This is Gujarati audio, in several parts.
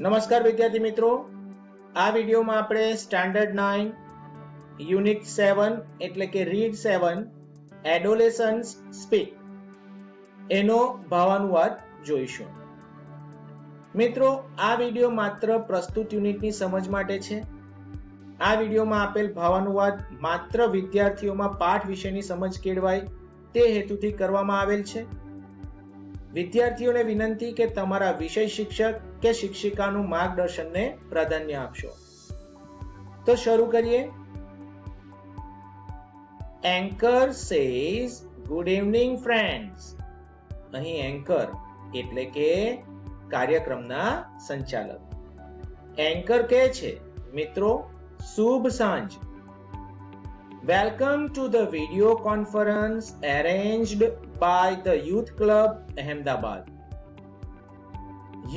નમસ્કાર વિદ્યાર્થી મિત્રો, આ વિડીયોમાં આપણે સ્ટાન્ડર્ડ 9 યુનિટ 7 એટલે કે રીડ 7 એડોલેસન્સ સ્પીક એનો ભાવાનુવાદ જોઈશું. મિત્રો, આ વિડીયો માત્ર પ્રસ્તુત યુનિટની સમજ માટે છે. આ વિડીયોમાં આપેલ ભાવાનુવાદ માત્ર વિદ્યાર્થીઓમાં પાઠ વિશેની સમજ કેળવાય તે હેતુથી કરવામાં આવેલ છે. વિદ્યાર્થીઓને વિનંતી કે તમારા વિષય શિક્ષક કે શિક્ષિકાનું માર્ગદર્શનને પ્રાધાન્ય આપશો. તો શરૂ કરીએ. Anchor says good evening friends. અહીં એન્કર એટલે કે કાર્યક્રમના સંચાલક. એન્કર કહે છે, મિત્રો શુભ સાંજ. Welcome to the video conference arranged by the Youth Club Ahmedabad.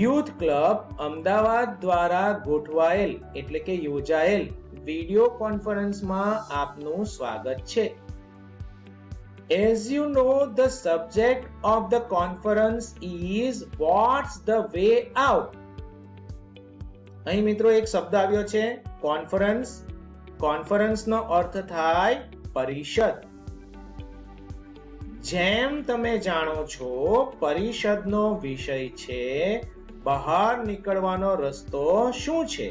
Youth Club Ahmedabad દ્વારા ગોઠવાયેલ એટલે કે યોજાયેલ વિડિયો કોન્ફરન્સમાં આપનું સ્વાગત છે. As you know, the subject of the conference is what's the way out. અહીં મિત્રો એક શબ્દ આવ્યો છે કોન્ફરન્સ. કોન્ફરન્સનો અર્થ થાય પરિષદ. જેમ તમે જાણો છો, પરિષદનો વિષય છે બહાર નીકળવાનો રસ્તો શું છે.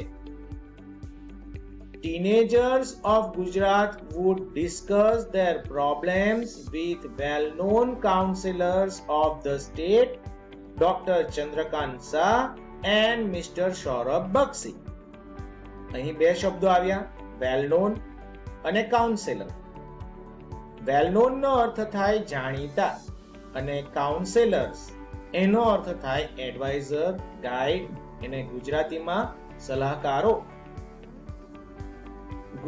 Teenagers of Gujarat would discuss their problems with well-known councillors of the state, Dr. Chandrakant Shah and Mr. Saurabh Bakshi. અહીં બે શબ્દો આવ્યા, વેલ નોન અને કાઉન્સેલર. વેલ નોન નો અર્થ થાય જાણીતા અને કાઉન્સેલર્સ એનો અર્થ થાય એડવાઇઝર, ગાઈડ અને ગુજરાતીમાં સલાહકારો.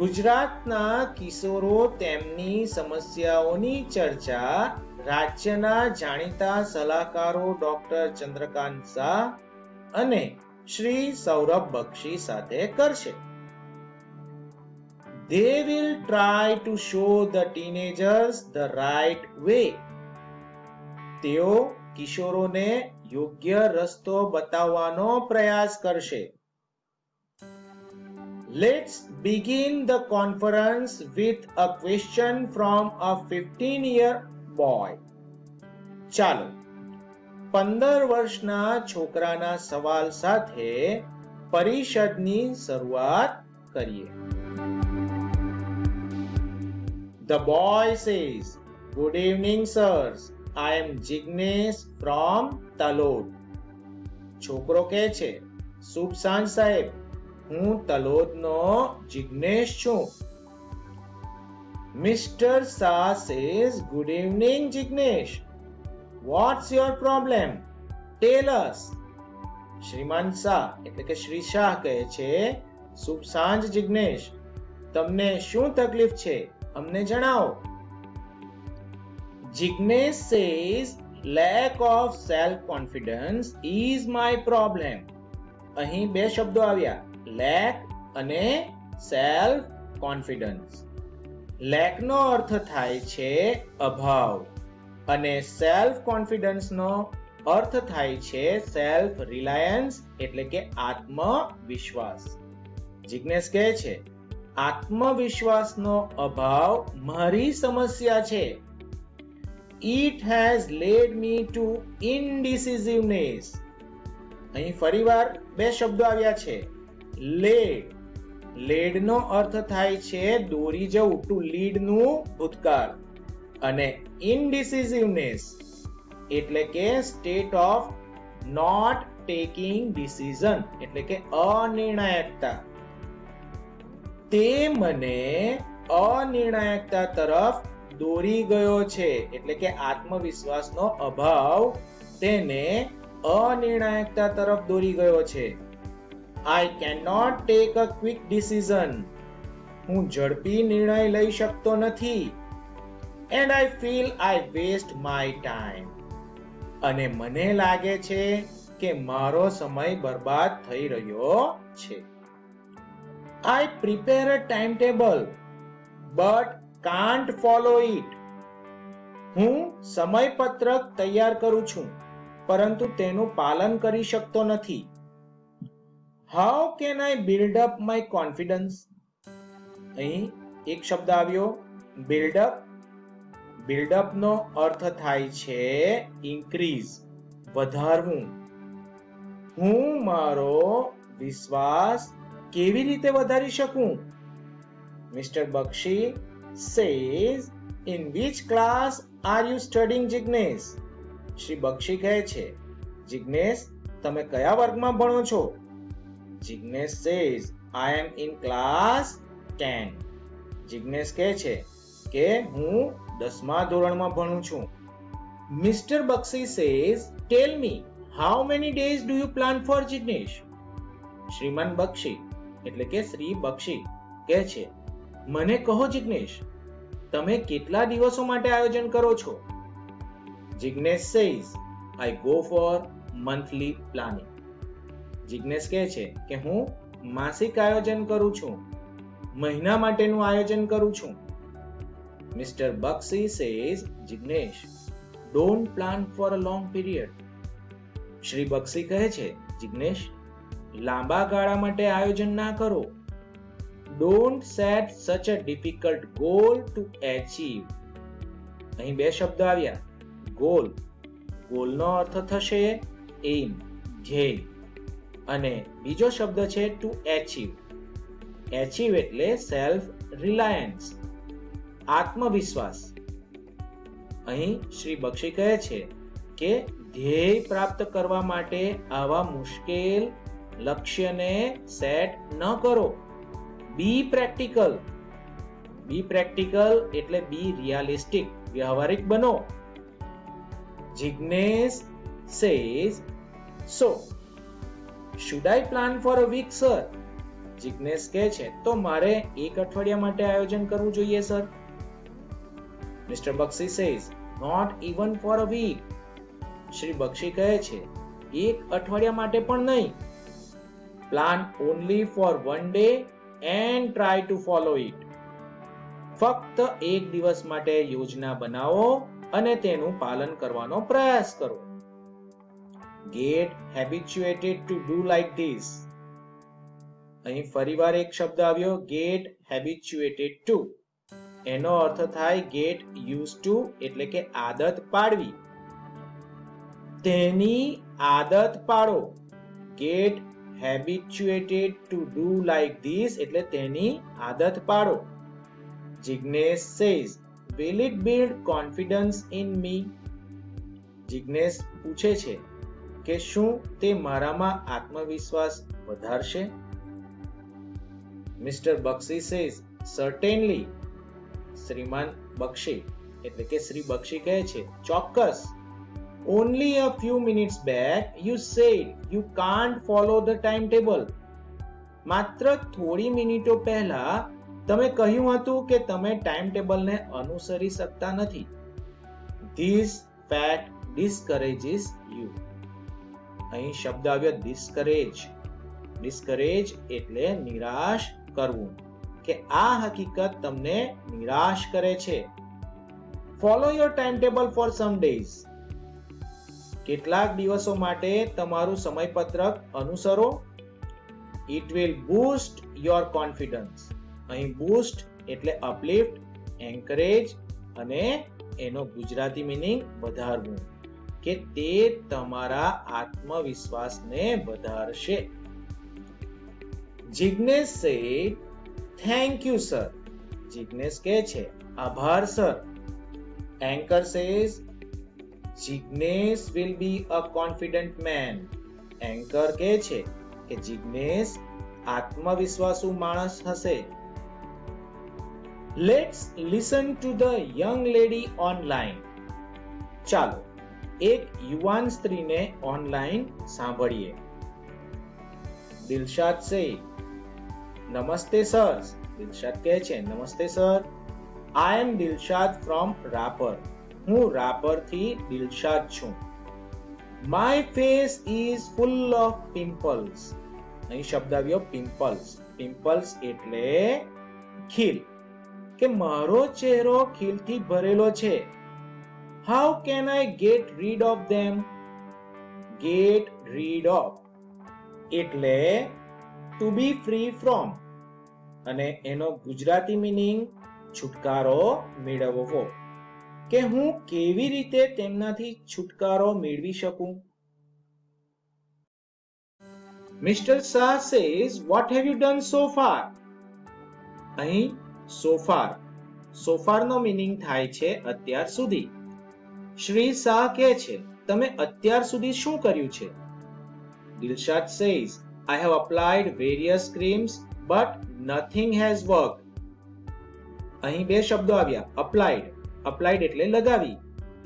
ગુજરાતના કિશોરો તેમની સમસ્યાઓની ચર્ચા રાજ્યના જાણીતા સલાહકારો ડોક્ટર ચંદ્રકાંત શાહ અને શ્રી સૌરભ બક્ષી સાથે કરશે. They will try to show the teenagers the right way. તેઓ કિશોરોને યોગ્ય રસ્તો બતાવવાનો પ્રયાસ કરશે. Let's begin the conference with a question from a 15-year boy. ચાલો 15 વર્ષના છોકરાના સવાલ સાથે પરિષદની શરૂઆત કરીએ. The boy says, "Good evening, sirs. I am Jignesh from Talod." છોકરો કહે છે, શુભ સાંજ સાહેબ, હું તલોદનો જિગ્નેશ છું. Mr. Shah says, "Good evening, Jignesh. What's your problem? Tell us." શ્રીમાન શાહ એટલે કે શ્રી શાહ કહે છે, શુભ સાંજ જિગ્નેશ, તમને શું તકલીફ છે, અમને જણાવો. Jignesh says, lack of self confidence is my problem. અહીં બે શબ્દો આવ્યા, lack અને self confidence. lack નો અર્થ થાય છે અભાવ અને self confidence નો અર્થ થાય છે self reliance એટલે કે આત્મવિશ્વાસ. જિગ્નેશ કહે છે, આત્મવિશ્વાસનો અભાવ મારી સમસ્યા છે. It has led me to indecisiveness. અહીં ફરીવાર બે શબ્દો આવ્યા છે, led. led નો અર્થ થાય છે દોરી જવું, to lead નું ભૂતકાળ, અને indecisiveness એટલે કે state of not taking decision એટલે કે અનિર્ણાયકતા. તે મને અનિર્ણાયકતા તરફ દોરી ગયો છે એટલે કે આત્મવિશ્વાસનો અભાવ તેને અનિર્ણાયકતા તરફ દોરી ગયો છે. I cannot take a quick decision. હું ઝડપી નિર્ણય લઈ શકતો નથી. And I feel I waste my time. અને મને લાગે છે કે મારો સમય બરબાદ થઈ રહ્યો છે. I prepare a timetable but can't follow it. હું સમયપત્રક તૈયાર કરું છું પરંતુ તેનું પાલન કરી શકતો નથી. How can I build up my confidence? અહીં એક શબ્દ આવ્યો બિલ્ડઅપ. બિલ્ડઅપ નો અર્થ થાય છે ઇન્ક્રીઝ, વધારવું. હું મારો વિશ્વાસ કેવી રીતે વધારી શકું? Mister Bakshi says, in which class are you studying, Jignesh? Shri Bakshi કહે છે, જિગ્નેશ તમે કયા વર્ગમાં ભણો છો? Jignesh says, I am in class 10. Jignesh કહે છે કે હું 10મા ધોરણમાં ભણું છું. Mister Bakshi says, tell me, how many days do you plan for, Jignesh? શ્રીમાન બક્ષી એટલે કે શ્રી બક્ષી કહે છે, મને કહો જિગ્નેશ, તમે કેટલા દિવસો માટે આયોજન કરો છો? Jignesh says, I go for monthly planning. Jignesh કહે છે કે હું માસિક આયોજન કરું છું, મહિના માટેનું આયોજન કરું છું. Mister Bakshi says, Jignesh, don't plan for a long period. Shri Bakshi કહે છે, જિગ્નેશ લાંબા ગાળા માટે આયોજન ના કરો. Don't set such a difficult goal to achieve. અહીં બે શબ્દ આવ્યા, goal. goal નો અર્થ થશે aim, ધ્યેય, અને બીજો શબ્દ છે to achieve. achieve એટલે self reliance, આત્મવિશ્વાસ. અહીં શ્રી બક્ષી કહે છે કે ધ્યેય પ્રાપ્ત કરવા માટે આવા મુશ્કેલ લક્ષ્યને સેટ ન કરો. Be practical. Be practical એટલે be realistic, વ્યવહારિક બનો. Jignesh says, so should I plan for a week, sir? Jignesh કહે છે, તો મારે એક અઠવાડિયા માટે આયોજન કરવું જોઈએ sir. Mister Bakshi says, not even for a week. Shri Bakshi કહે છે, એક અઠવાડિયા માટે પણ નહીં. Plan only for one day and try to follow it. ફક્ત એક દિવસ માટે યોજના બનાવો અને તેનું પાલન કરવાનો પ્રયાસ કરો. Get habituated to do like this. અહીં ફરીવાર એક શબ્દ આવ્યો get habituated to. એનો અર્થ થાય get used to એટલે કે આદત પાડવી. તેની આદત પાડો. Get habituated to do like this એટલે તેની આદત પાડો. Jignesh says, will it build confidence in me? Jignesh પૂછે છે કે શું તે મારામાં આત્મવિશ્વાસ વધારશે? Mister Bakshi says, certainly. શ્રીમાન બક્ષી એટલે કે શ્રી બક્ષી કહે છે, ચોક્કસ. Only a few minutes back you said you can't follow the timetable. માત્ર થોડી મિનિટો પહેલા તમે કહ્યું હતું કે તમે ટાઈમ ટેબલને અનુસરી શકતા નથી. This fact discourages you. અહીં શબ્દ આવ્યો discourage. discourage એટલે નિરાશ કરવું, કે આ હકીકત તમને નિરાશ કરે છે. Follow your timetable for some days. કેટલાક દિવસો માટે તમારું સમયપત્રક અનુસરો. It will boost your confidence. અહીં boost એટલે uplift, encourage અને એનો ગુજરાતી મીનિંગ વધારવું, કે તે તમારા આત્મવિશ્વાસને વધારશે. Jignesh said, thank you sir. Jignesh કહે છે, આભાર sir. Anchor says, Jignesh will be a confident man. Anchor કહે છે કે જિગ્નેશ આત્મવિશ્વાસુ માણસ હશે. Let's listen to the young lady online. ચાલો એક યુવાન સ્ત્રીને ઓનલાઈન સાંભળીએ. દિલશાદ said, નમસ્તે સર. દિલશાદ કહે છે, નમસ્તે sir. I am Dilshad from Rapar. હું રાપરથી દિલશાદ છું. My face is full of pimples. અહીં શબ્દ આવ્યો pimples. pimples એટલે ખીલ, કે મારો ચહેરો ખીલથી ભરેલો છે. How can I get rid of them? Get rid of એટલે ટુ બી ફ્રી ફ્રોમ, અને એનો ગુજરાતી મીનિંગ છુટકારો મેળવવો, કે હું કેવી રીતે તેમનાથી છુટકારો મેળવી શકું. Mr. Shah says, what have you done so far? અહીં so far નો મીનિંગ થાય છે અત્યાર સુધી. શ્રી શાહ કહે છે તમે અત્યાર સુધી શું કર્યું છે. Dilshad says, I have applied various creams but nothing has worked. અહીં બે શબ્દો આવ્યા, applied એટલે લગાવી,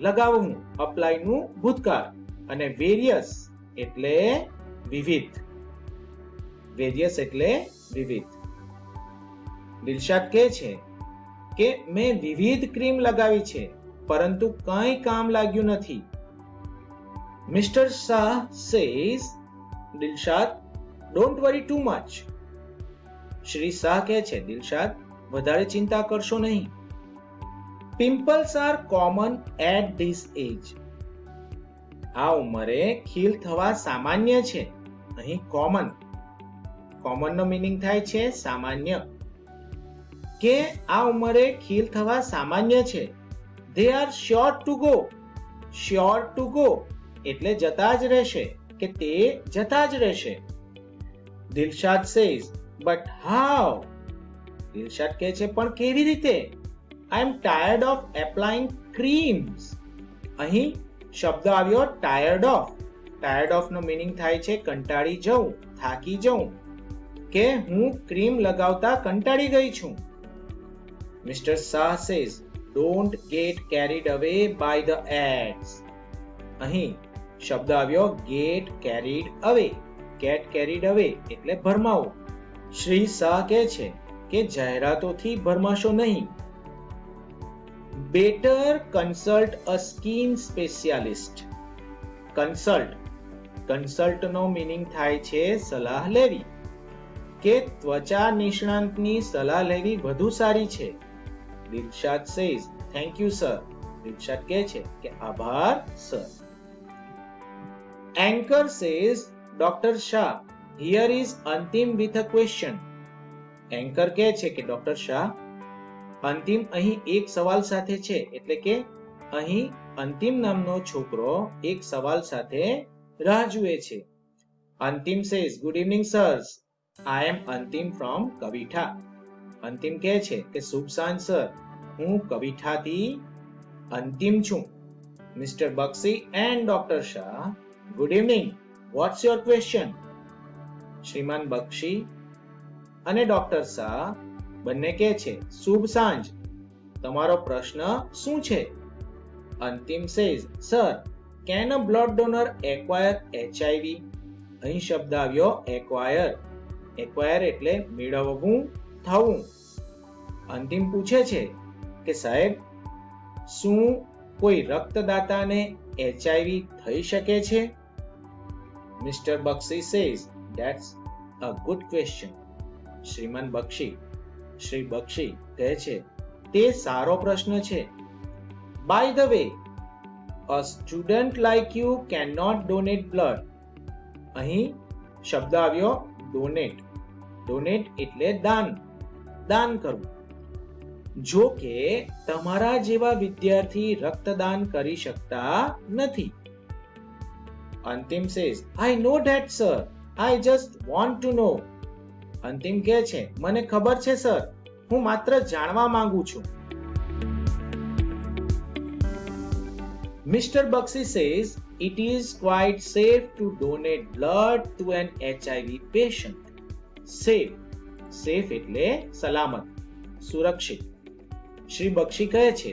લગાવવું, apply નું ભૂતકાળ, અને various એટલે વિવિધ, દિલશાદ કહે છે કે મેં વિવિધ ક્રીમ લગાવી છે પરંતુ કંઈ કામ લાગ્યું નથી. Mister Shah says, Dilshad, don't worry too much. Shri Shah કહે છે દિલશાદ વધારે ચિંતા કરશો નહીં. Pimples are common at this age. આ ઉંમરે ખીલ થવા સામાન્ય છે. અહીં કોમન નો મીનિંગ થાય છે સામાન્ય, કે આ ઉંમરે ખીલ થવા સામાન્ય છે. They are sure to go એટલે જતા જ રહેશે, કે તે જતા જ રહેશે. Dilshad says, but how? Dilshad કહે છે પણ કેવી રીતે? I am tired of applying creams. અહીં શબ્દ આવ્યો tired of નો મીનિંગ થાય છે કંટાળી જવું, થાકી જવું, કે હું ક્રીમ લગાવતા કંટાળી ગઈ છું. Mr. Shah says, don't get carried away by the ads. અહીં શબ્દ આવ્યો get carried away એટલે ભરમાવો. શ્રી શાહ કહે છે કે જાહેરાતોથી ભરમાશો નહીં. Better consult a skin specialist. Consult નો મીનિંગ થાય છે સલાહ લેવી, કે ત્વચા નિષ્ણાંતની સલાહ લેવી વધુ સારી છે. Dilshad says, thank you sir. Dilshad કહે છે કે આભાર sir. Anchor says, Dr. Shah, here is Antim with a question. Anchor કહે છે કે ડોક્ટર શાહ, અંતિમ અહીં એક સવાલ સાથે છે, એટલે કે અહીં અંતિમ નામનો છોકરો એક સવાલ સાથે રાહ જુએ છે. અંતિમ says, good evening sirs. I am Antim from Kavitha. અંતિમ કહે છે કે શુભ સાંજ સર, હું કવિઠાથી અંતિમ છું. Mr. Bakshi and Dr. Shah, good evening. What's your question? શ્રીમાન બક્ષી અને ડોક્ટર શાહ બંને કહે છે શુભ સાંજ, તમારો પ્રશ્ન શું છે? અંતિમ says, sir, can a blood donor acquire HIV? અહીં શબ્દ આવ્યો acquire એટલે મેળવવું, થવું. અંતિમ પૂછે છે કે સાહેબ, શું કોઈ રક્તદાતાને HIV થઈ શકે છે? Mister Bakshi says, that's a good question. શ્રીમાન બક્ષી કહે છે તે સારો પ્રશ્ન છે. By the way, a student like you cannot donate blood. અહીં શબ્દ આવ્યો donate એટલે દાન કરવું. જો કે તમારા જેવા વિદ્યાર્થી રક્તદાન કરી શકતા નથી. અંતિમ says, I know that sir. I just want to know. અંતિમ કહે છે મને ખબર છે સર, હું માત્ર જાણવા માંગુ છું. Mr. Bakshi says, it is quite safe to donate blood to an HIV patient. Safe એટલે સલામત, સુરક્ષિત. શ્રી બક્ષી કહે છે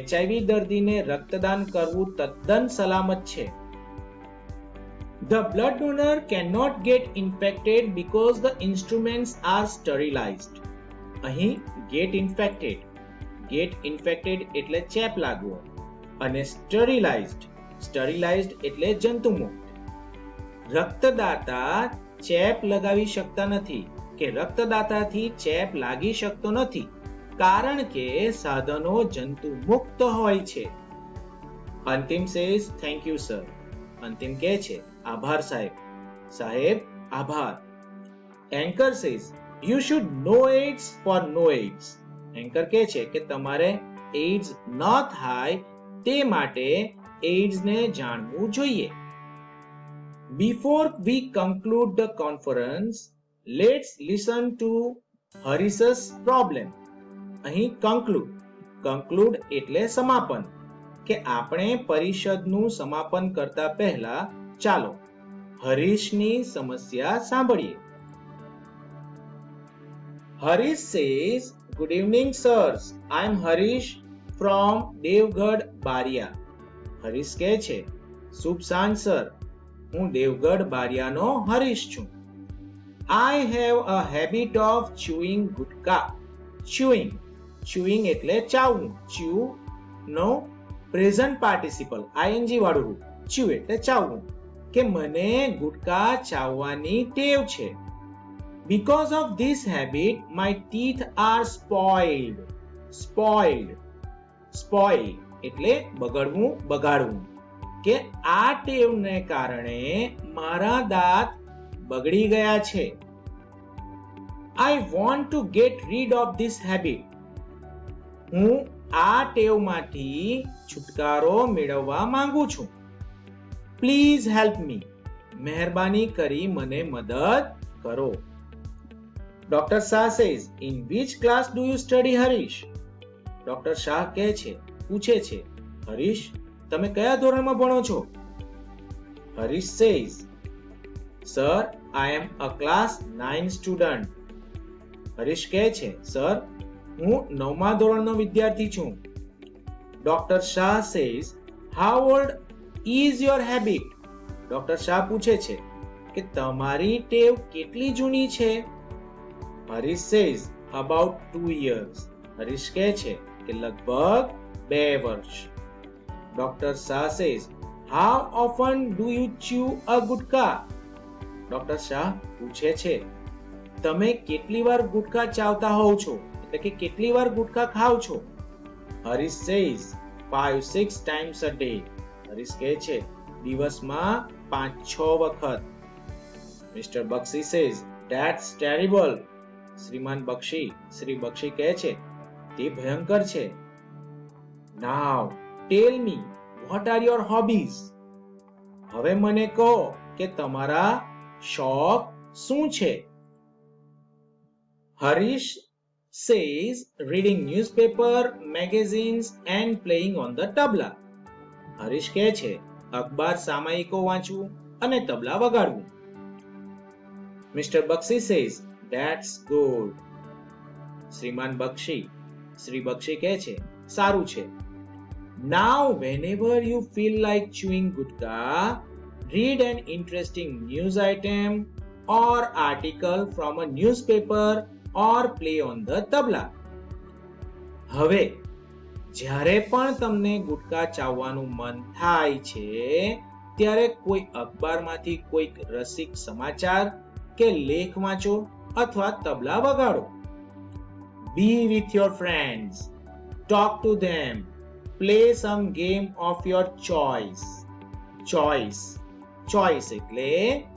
HIV દર્દીને રક્તદાન કરવું તદ્દન સલામત છે. The blood donor cannot get infected because the instruments are sterilized. અહીં get infected એટલે ચેપ લાગવો, અને sterilized એટલે જંતુમુક્ત. રક્તદાતા ચેપ લગાવી શકતા નથી, કે રક્તદાતાથી ચેપ લાગી શકતો નથી, કારણ કે સાધનો જંતુમુક્ત હોય છે. અંતિમ says, thank you sir. અંતિમ કહે છે આભાર સાહેબ, આભાર. Anchor says, you should know AIDS for no AIDS. Anchor કહે છે કે તમારે AIDS ન થાય તે માટે AIDS ને જાણવું જોઈએ. Before we conclude the conference, let's listen to Harish's problem. અહીં conclude એટલે સમાપન, કે આપણે પરિષદનું સમાપન કરતા પહેલા ચાલો હરીશની સમસ્યા સાંભળીએ. Harish says, good evening sirs, I am Harish from Devgad Baria. Harish કહે છે, શુભ સાંજ સર, હું દેવગઢ બારિયાનો હરીશ છું. I have a habit of chewing gutka. Chewing એટલે ચાવવું. Chew નો પ્રેઝન્ટ પાર્ટિસિપલ ing વાળું રૂપ. Chew એટલે ચાવવું, કે મને ગુટકા ચાવવાની ટેવ છે. Because of this habit, my teeth are spoiled. Spoil એટલે બગાડવું, કે આ ટેવને કારણે મારા દાંત બગડી ગયા છે. I want to get rid of this habit. હું આ ટેવમાંથી છુટકારો મેળવવા માંગુ છું. Please help me. મહેરબાની કરી મને મદદ કરો. Dr. Shah says, in which class do you study, Harish? Dr. Shah પૂછે છે, હરીશ, તમે કયા ધોરણમાં ભણો છો? Harish says, sir, I am a class 9 student. Harish કહે છે, સર, હું 9મા ધોરણનો વિદ્યાર્થી છું. Dr. Shah says, how old is your habit? Dr. Shah પૂછે છે કે તમારી ટેવ કેટલી જૂની છે? Harish says, about 2 years. Harish કહે છે કે લગભગ 2 વર્ષ. Dr. Shah says, how often do you chew a gutka? Dr. Shah પૂછે છે, તમે કેટલી વાર ગુટકા ચાવતા હોવ છો, એટલે કે કેટલી વાર ગુટકા ખાવ છો? Harish says, 5-6 times a day. Harish કહે છે, દિવસમાં 5-6 વખત. Mr. Bakshi says, that's terrible. Shri Bakshi કહે છે, તે ભયંકર છે. Now tell me, what are your hobbies? હવે મને કહો કે તમારા શોખ શું છે? Harish says, reading newspaper, magazines and playing on the tabla. Harish કહે છે, અખબાર સામયિકો વાંચવું અને તબલા વગાડવું. Mr. Bakshi says, that's good. Shri Bakshi કહે છે, સારું છે. Now whenever you feel like chewing gutka, read an interesting news item or article from a newspaper or play on the tabla. હવે જ્યારે પણ તમને ગુટકા ચાવવાનું મન થાય છે, ત્યારે કોઈ અખબારમાંથી કોઈક રસિક સમાચાર કે લેખ વાંચો અથવા તબલા વગાડો. Be with your friends, talk to them, play some game of your choice. Choice એટલે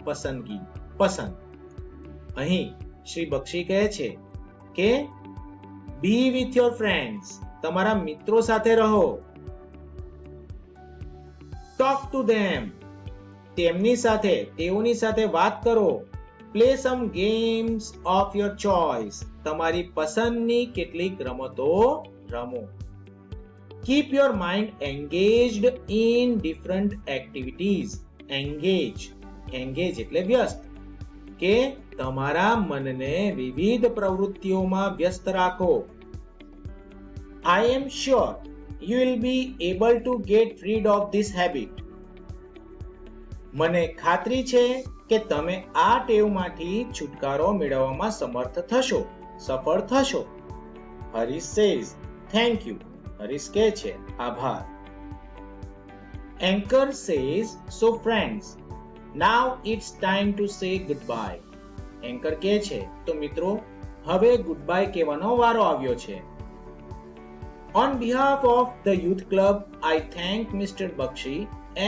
પસંદગી, પસંદ. અહીં શ્રી બક્ષી કહે છે કે be with your friends, તમારા મિત્રો સાથે રહો. Talk to them, તેઓની સાથે વાત કરો. Play some games of your choice, તમારી પસંદની કેટલીક રમતો રમો. Keep your mind engaged in different activities. Engage એટલે વ્યસ્ત, કે તમારા મનને વિવિધ પ્રવૃત્તિઓમાં વ્યસ્ત રાખો. I am sure you will be able to get rid of this habit. મને ખાતરી છે કે તમે આ ટેવમાંથી છુટકારો મેળવવામાં સફળ થશો. Harish says, thank you. Harish કહે છે, આભાર. Anchor says, so friends, now it's time to say goodbye. Anchor કહે છે, તો મિત્રો, હવે goodbye કહેવાનો વારો આવ્યો છે. On behalf of the youth club, I thank Mr. Bakshi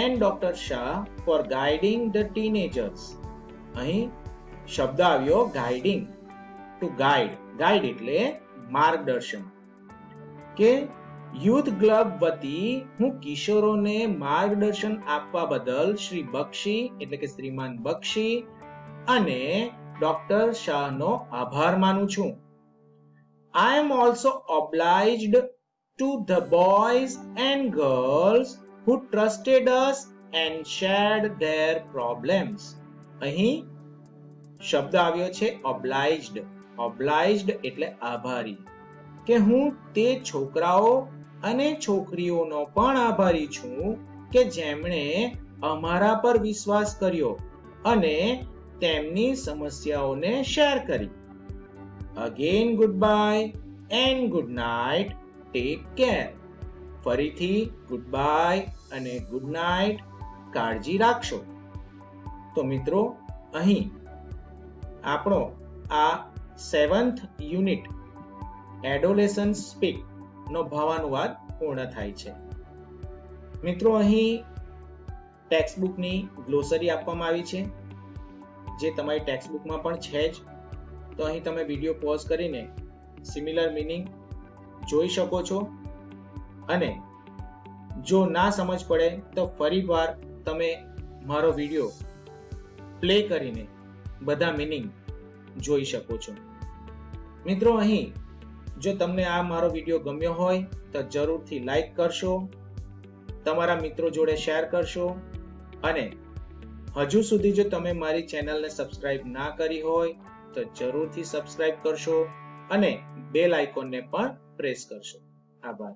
and Dr. Shah for guiding the teenagers. અહીં શબ્દ આવ્યો ગાઈડિંગ. ટુ ગાઈડ, ગાઈડ એટલે માર્ગદર્શન. કે યુથ ક્લબ વતી હું કિશોરોને માર્ગદર્શન આપવા બદલ શ્રી બક્ષી એટલે કે શ્રીમાન બક્ષી અને ડોક્ટર શાહનો આભાર માનું છું. I am also obliged to the boys and girls who trusted us and shared their problems. અહીં શબ્દ આવ્યો છે obliged. obliged એટલે આભારી. કે હું તે છોકરાઓ અને છોકરીઓનો પણ આભારી છું કે જેમણે અમારા પર વિશ્વાસ કર્યો અને તેમની સમસ્યાઓને શેર કરી. Again goodbye and good night. Take care. ફરીથી goodbye અને good night. કાળજી રાખશો. તો મિત્રો અહીં આપણો આ 7th યુનિટ એડોલેસન્ટ સ્પીક નો ભાવાનુવાદ પૂર્ણ થાય છે. મિત્રો અહીં ટેક્સ્ટબુકની ગ્લોસરી આપવામાં આવી છે જે તમારી ટેક્સ્ટબુકમાં પણ છે જ. તો અહીં તમે વિડીયો પોઝ કરીને સિમિલર મીનિંગ જોઈ શકો છો અને જો ના સમજ પડે તો ફરીવાર તમે મારો વિડીયો પ્લે કરીને બધા મીનિંગ જોઈ શકો છો. મિત્રો અહીં જો તમને આ મારો વિડીયો ગમ્યો હોય તો જરૂરથી લાઈક કરશો, તમારા મિત્રો જોડે શેર કરશો અને હજુ સુધી જો તમે મારી ચેનલને સબસ્ક્રાઇબ ના કરી હોય તો જરૂરથી સબસ્ક્રાઇબ કરશો અને બેલ આઇકોનને પણ પ્રેસ કરશો. આભાર.